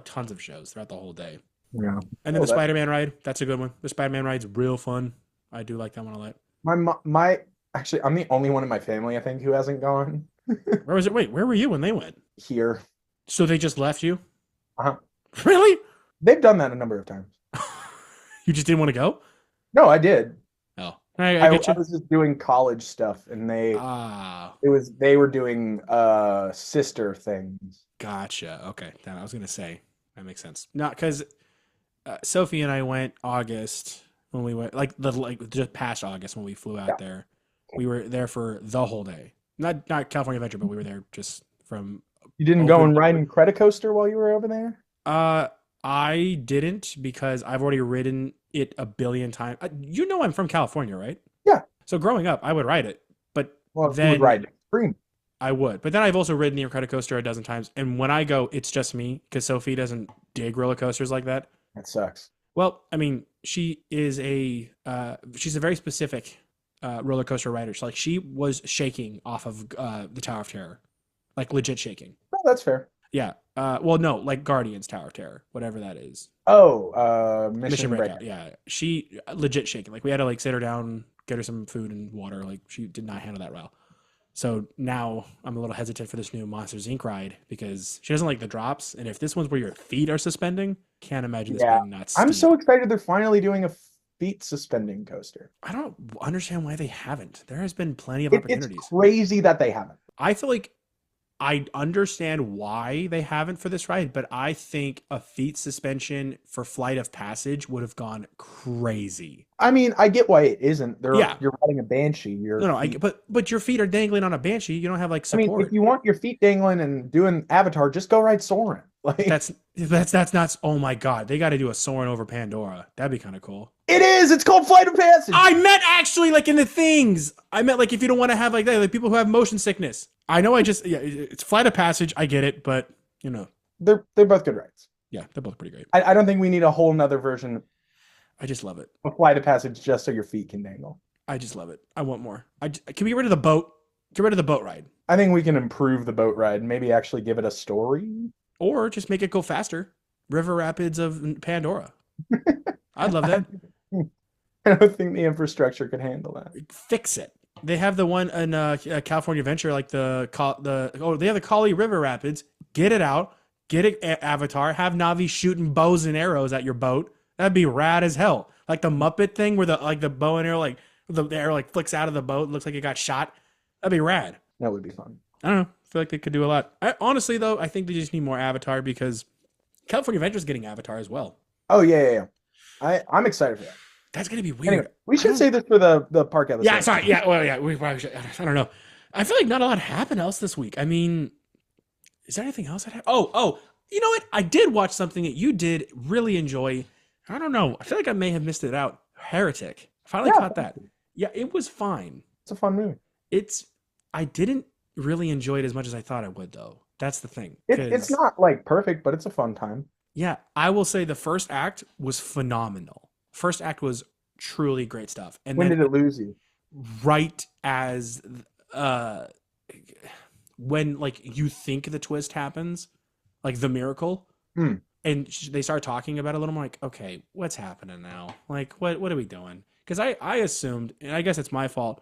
tons of shows throughout the whole day. Yeah. And then the Spider-Man ride, that's a good one. The Spider-Man ride's real fun. I do like that one a lot. Actually, I'm the only one in my family, I think, who hasn't gone. Where was it? Wait, where were you when they went? Here. So they just left you? Uh-huh. Really? They've done that a number of times. You just didn't want to go? No, I did. Oh, I get you. I was just doing college stuff, and they were doing sister things. Gotcha. Okay, I was gonna say that makes sense. Not because Sophie and I went August when we went just past August when we flew out there. We were there for the whole day. Not California Adventure, but we were there just from. You didn't go and ride in Credicoaster while you were over there? I didn't because I've already ridden it a billion times. You know I'm from California, right? Yeah. So growing up, I would ride it, but then you would ride Extreme. I would, but then I've also ridden the Incredicoaster a dozen times, and when I go, it's just me because Sophie doesn't dig roller coasters like that. That sucks. Well, I mean, she is she's a very specific roller coaster rider. So, she was shaking off of the Tower of Terror, legit shaking. Oh, that's fair. Yeah. Well, no, Guardians Tower of Terror, whatever that is. Oh, Mission Breakout. Yeah, she legit shaking. We had to sit her down, get her some food and water. She did not handle that well. So now I'm a little hesitant for this new Monsters Inc. ride because she doesn't like the drops. And if this one's where your feet are suspending, can't imagine this being nuts. I'm so excited they're finally doing feet suspending coaster. I don't understand why they haven't. There has been plenty of It's opportunities. crazy that they haven't. I feel like I understand why they haven't for this ride, but I think a feet suspension for Flight of Passage would have gone crazy. I mean, I get why it isn't. Yeah. You're riding a Banshee. No, but your feet are dangling on a Banshee. You don't have like I mean, support. if you want your feet dangling and doing Avatar, just go ride Soarin'. Like That's not. Oh my God, they got to do a Soarin' over Pandora. That'd be kind of cool. it is. It's called Flight of Passage. I meant actually like in the things. I meant like if you don't want to have like that, like people who have motion sickness. I know. It's Flight of Passage. I get it, but you know, They're both good rides. yeah, they're both pretty great. I don't think we need a whole nother version I just love it. of Flight of Passage just so your feet can dangle. I just love it. I want more. Can we get rid of the boat? Get rid of the boat ride, I think we can improve the boat ride. Maybe actually give it a story. or just make it go faster. River Rapids of Pandora. I'd love that. I don't think the infrastructure could handle that. Fix it. They have the one in California Adventure, like they have the Kali River Rapids. Get it out. Get it Avatar. Have Navi shooting bows and arrows at your boat. That'd be rad as hell. Like the Muppet thing, where the bow and arrow, like the arrow like flicks out of the boat, looks like it got shot. That'd be rad. That would be fun. I don't know. I feel like they could do a lot. Honestly, though, I think they just need more Avatar because California Adventure is getting Avatar as well. Oh yeah. I'm excited for that. That's gonna be weird. Anyway, we should say this for the park episode. Yeah, sorry. Yeah, well, yeah. We probably should. I don't know. I feel like not a lot happened else this week. I mean, is there anything else that happened? Oh, you know what? I did watch something that you did really enjoy. I don't know. I feel like I may have missed it out. Heretic. I finally caught that. Yeah, it was fine. It's a fun movie. I didn't really enjoy it as much as I thought I would, though. That's the thing. It's not like perfect, but it's a fun time. Yeah, I will say the first act was phenomenal. First act was truly great stuff. And When then did it lose you? right as when like you think the twist happens, like the miracle, and they start talking about it a little more, like, okay, what's happening now? Like, what are we doing? Because I assumed, and I guess it's my fault,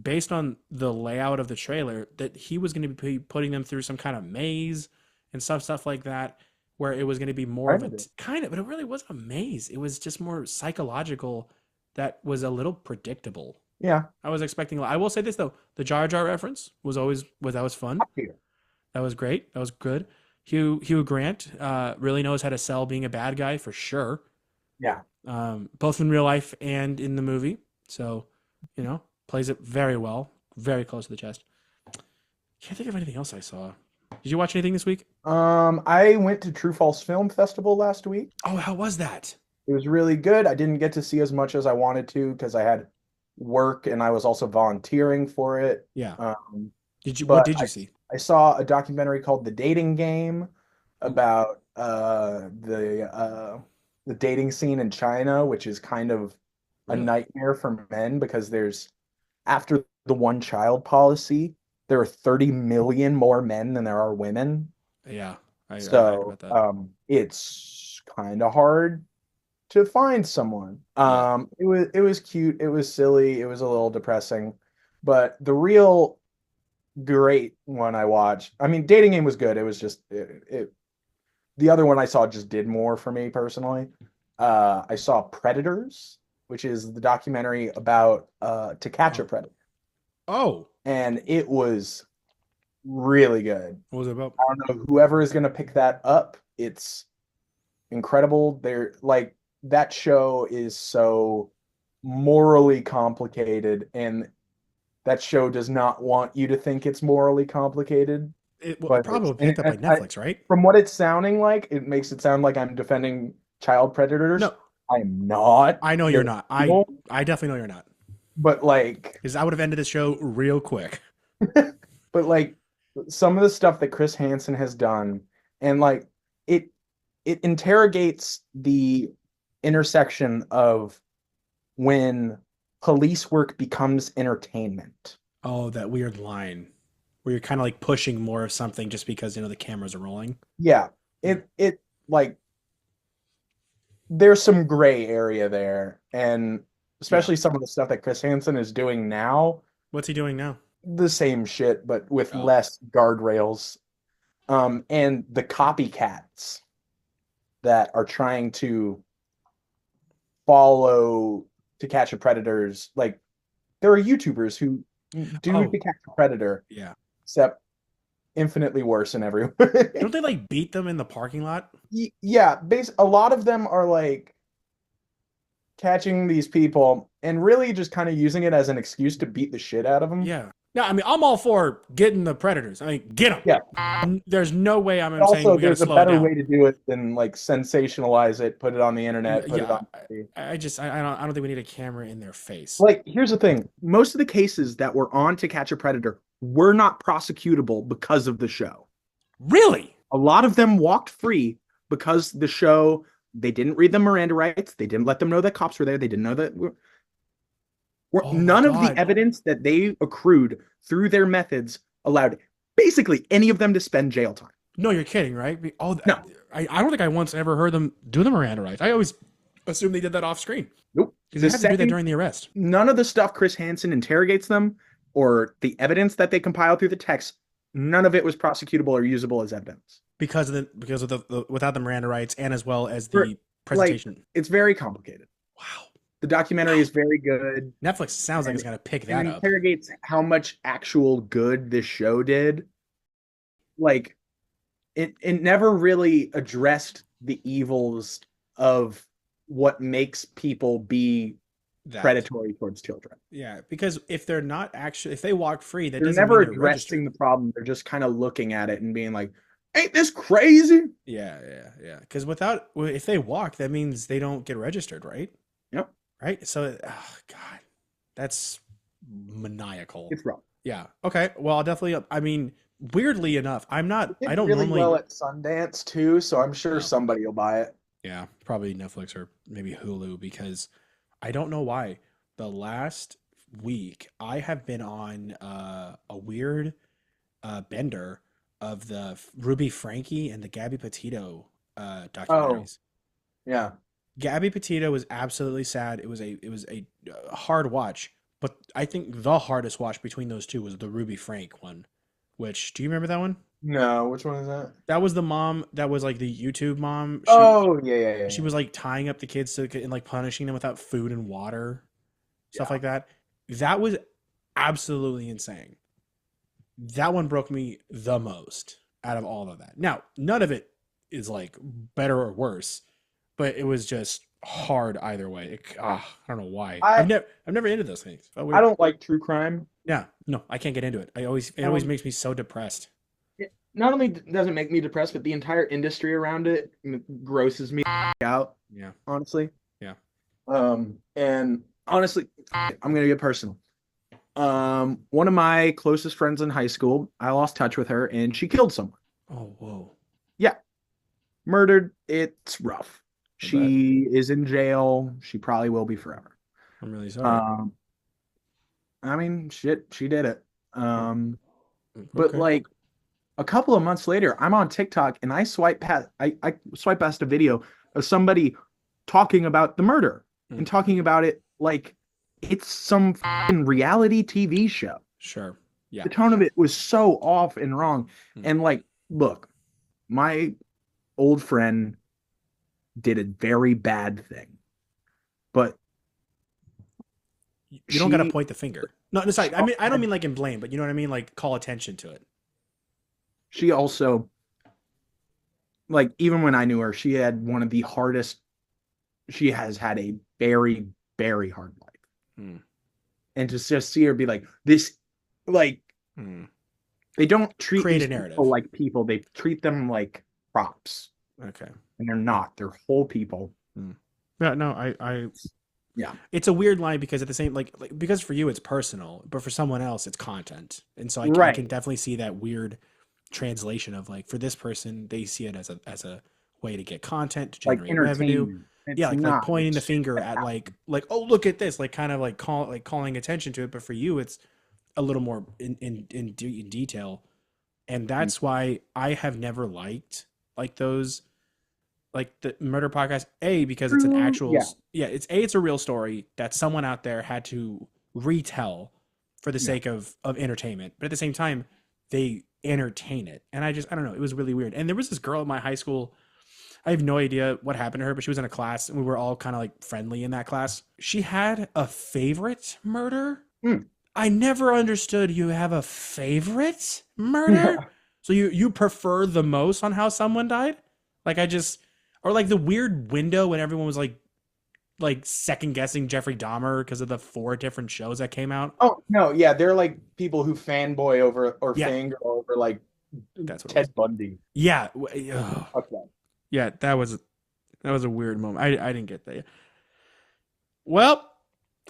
based on the layout of the trailer, that he was going to be putting them through some kind of maze and stuff like that, where it was going to be more of a but it really wasn't a maze. It was just more psychological. That was a little predictable. Yeah. I was expecting. I will say this though: the Jar Jar reference was fun. That was great. That was good. Hugh Grant really knows how to sell being a bad guy for sure. Yeah. Both in real life and in the movie. So, plays it very well. Very close to the chest. Can't think of anything else I saw. Did you watch anything this week? I went to True False Film Festival last week. Oh, how was that? It was really good. I didn't get to see as much as I wanted to because I had work and I was also volunteering for it. Yeah. What did you see? I saw a documentary called The Dating Game about the dating scene in China, which is kind of a nightmare for men because after the one child policy, there are 30 million more men than there are women. Yeah. I heard about that. It's kind of hard to find someone. It was cute, it was silly, it was a little depressing, but the real great one I watched, I mean, Dating Game was good. It was just the other one I saw just did more for me personally. I saw Predators, which is the documentary about To Catch a Predator. Oh. And it was really good. What was it about? I don't know, whoever is going to pick that up, it's incredible. That show is so morally complicated, and that show does not want you to think it's morally complicated. It probably picked up by Netflix, right? From what it's sounding like, it makes it sound like I'm defending child predators. No, I'm not. I know you're not. I definitely know you're not. But because I would have ended the show real quick. But some of the stuff that Chris Hansen has done, and it interrogates the intersection of when police work becomes entertainment. Oh, that weird line where you're kind of like pushing more of something just because the cameras are rolling. Yeah, it there's some gray area there, and especially some of the stuff that Chris Hansen is doing now. What's he doing now? The same shit, but with less guardrails. And the copycats that are trying to follow To Catch a Predator's, like, there are YouTubers who do Oh. To Catch a Predator, Yeah. except infinitely worse in every Don't they like beat them in the parking lot? Yeah, a lot of them are like catching these people and really just kind of using it as an excuse to beat the shit out of them. Yeah. No, I mean, I'm all for getting the predators. I mean, get them. Yeah. There's no way I'm saying Also, we got to there's a slow it better down. way to do it than like sensationalize it, put it on the internet, put it on TV. I don't think we need a camera in their face. Like, here's the thing. Most of the cases that were on To Catch a Predator were not prosecutable because of the show. Really? A lot of them walked free because the show, they didn't read the Miranda rights. They didn't let them know that cops were there. They didn't know that. None of the evidence that they accrued through their methods allowed basically any of them to spend jail time. No, you're kidding, right? Oh, no. I don't think I once ever heard them do the Miranda rights. I always assumed they did that off screen. Nope. Because they had to do that during the arrest. None of the stuff Chris Hansen interrogates them or the evidence that they compile through the text, none of it was prosecutable or usable as evidence. Because of the without the Miranda rights and as well as the presentation. Like, it's very complicated. Wow. The documentary is very good. Netflix sounds like it's gonna pick that it up. Interrogates how much actual good this show did. Like, it never really addressed the evils of what makes people be predatory towards children. Yeah, because if they're not actually, if they walk free, that they're doesn't never mean they're addressing registered. the problem. They're just kind of looking at it and being like, "Ain't this crazy?" Yeah. Because if they walk, that means they don't get registered, right? Yep. Right. So, oh God, that's maniacal. It's wrong. Yeah. Okay. Well, I'll definitely. I mean, weirdly enough, I don't really normally. well at Sundance too, so I'm sure somebody will buy it. Yeah, probably Netflix or maybe Hulu, because I don't know why. The last week I have been on a weird bender of the Ruby Frankie and the Gabby Petito documentaries. Yeah. Gabby Petito was absolutely sad. It was a hard watch, but I think the hardest watch between those two was the Ruby Frank one. Which, do you remember that one? No, which one is that? That was the mom that was like the YouTube mom. Yeah. She was like tying up the kids and like punishing them without food and water, stuff like that. That was absolutely insane. That one broke me the most out of all of that. Now, none of it is like better or worse, but it was just hard either way. I don't know why. I'm never into those things. I don't like true crime. Yeah, no, I can't get into it. It always makes me so depressed. It not only doesn't make me depressed, but the entire industry around it grosses me out. Yeah, honestly. Yeah. And honestly, I'm gonna get personal. One of my closest friends in high school, I lost touch with her, and she killed someone. Oh, whoa. Yeah, murdered. It's rough. She is in jail. She probably will be forever. I'm really sorry. I mean, shit, she did it. But like a couple of months later, I'm on TikTok and I swipe past a video of somebody talking about the murder and talking about it like it's some reality TV show. Sure. Yeah. The tone of it was so off and wrong. And like, look, my old friend did a very bad thing, but you don't got to point the finger. No, it's like, I mean, I don't mean like in blame, but you know what I mean? Like call attention to it. She also, like, even when I knew her, she had one of the hardest, she has had a very, very hard life. And to just see her be like, this, like, they don't treat Create these a narrative people like people. They treat them like props. Okay. And they're not. They're whole people. Yeah, no, yeah. It's a weird line because at the same, like because for you it's personal, but for someone else it's content. And so I can definitely see that weird translation of like, for this person, they see it as a way to get content, to generate revenue. Yeah, like pointing the finger at like, oh, look at this, like kind of like calling attention to it. But for you, it's a little more in detail. And that's why I have never liked like those, like the murder podcast, because it's an actual, it's a real story that someone out there had to retell for the sake of entertainment. But at the same time, they entertain it. And I don't know, it was really weird. And there was this girl in my high school, I have no idea what happened to her, but she was in a class and we were all kind of like friendly in that class. She had a favorite murder. I never understood you have a favorite murder. So you prefer the most on how someone died? Like or like the weird window when everyone was like second guessing Jeffrey Dahmer because of the 4 different shows that came out. Oh no, yeah, they're like people who fanboy over or Yeah. fangirl over like That's what it Ted Bundy. Yeah. Fuck that. Yeah, that was a weird moment. I didn't get that. Well,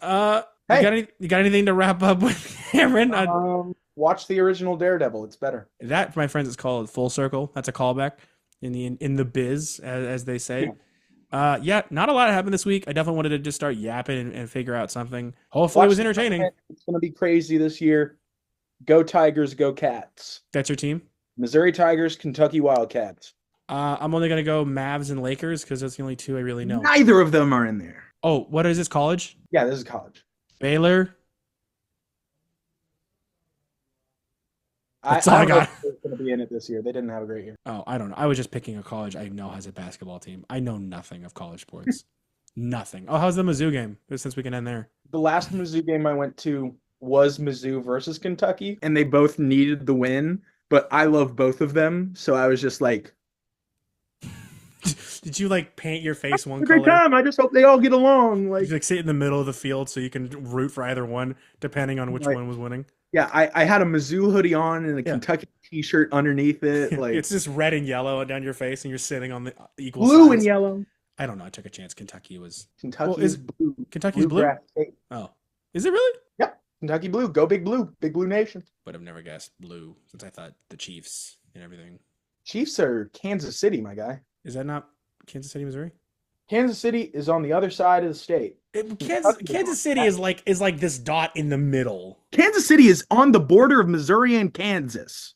Hey. you got anything to wrap up with, Aaron? Watch the original Daredevil. It's better. That, my friends, is called Full Circle. That's a callback in the biz, as they say. Yeah, not a lot happened this week. I definitely wanted to just start yapping and figure out something. Hopefully it was entertaining. It's going to be crazy this year. Go Tigers, go Cats. That's your team? Missouri Tigers, Kentucky Wildcats. I'm only going to go Mavs and Lakers because that's the only 2 I really know. Neither of them are in there. Oh, what is this, college? Yeah, this is college. Baylor? That's I all I don't know got. if they're going to be in it this year. They didn't have a great year. Oh, I don't know. I was just picking a college I know has a basketball team. I know nothing of college sports. Nothing. Oh, how's the Mizzou game? Since we can end there. The last Mizzou game I went to was Mizzou versus Kentucky, and they both needed the win, but I love both of them, so I was just like, Did you like paint your face one every color? time I just hope they all get along. Did you like sit in the middle of the field so you can root for either one depending on which Like, one was winning? Yeah, I had a Mizzou hoodie on and a Kentucky t-shirt underneath it. Like It's just red and yellow down your face, and you're sitting on the equal blue sides. and yellow. I don't know. I took a chance. Kentucky was. Kentucky is is blue. Kentucky's blue? Bluegrass State. Oh, is it really? Yep, Kentucky blue. Go big blue nation. But I've never guessed blue since I thought the Chiefs and everything. Chiefs are Kansas City, my guy. Is that not Kansas City, Missouri? Kansas City is on the other side of the state. Kansas City is like this dot in the middle. Kansas City is on the border of Missouri and Kansas.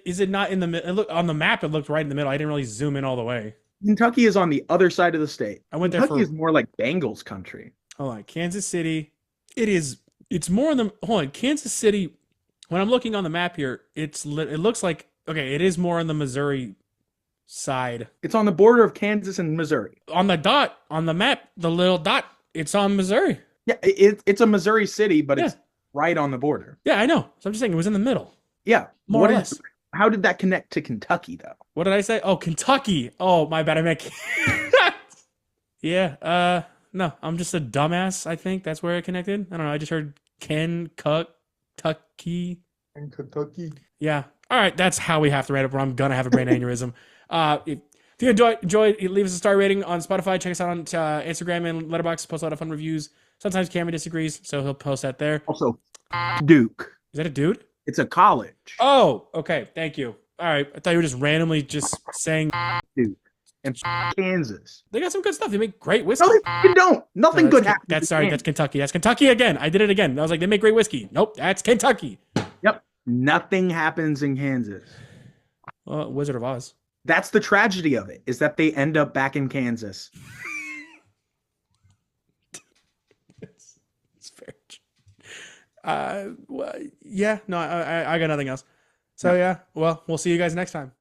Is it not in the middle? Look on the map. It looked right in the middle. I didn't really zoom in all the way. Kentucky is on the other side of the state. I went there Kentucky for. is more like Bengals country. Hold on, Kansas City. It's more in the. Hold on, Kansas City. When I'm looking on the map here, it looks like okay. It is more on the Missouri side. It's on the border of Kansas and Missouri. On the dot on the map, the little dot. It's on Missouri. Yeah, it's a Missouri city, but it's right on the border. Yeah, I know. So I'm just saying it was in the middle. Yeah, More or less. How did that connect to Kentucky, though? What did I say? Oh, Kentucky. Oh, my bad. I meant. Yeah. No, I'm just a dumbass. I think that's where it connected. I don't know. I just heard Kentucky. In Kentucky. Yeah. All right. That's how we have to write it. Or I'm gonna have a brain aneurysm. If you enjoyed, leave us a star rating on Spotify. Check us out on Instagram and Letterboxd. Post a lot of fun reviews. Sometimes Cameron disagrees, so he'll post that there. Also, Duke. Is that a dude? It's a college. Oh, okay. Thank you. All right. I thought you were just randomly just saying. Duke. And Kansas. They got some good stuff. They make great whiskey. No, they fucking don't. Nothing good happens. That's Kentucky. That's Kentucky again. I did it again. I was like, they make great whiskey. Nope, that's Kentucky. Yep. Nothing happens in Kansas. Wizard of Oz. That's the tragedy of it, is that they end up back in Kansas. It's fair. Well, yeah, no, I got nothing else. So yeah, well, we'll see you guys next time.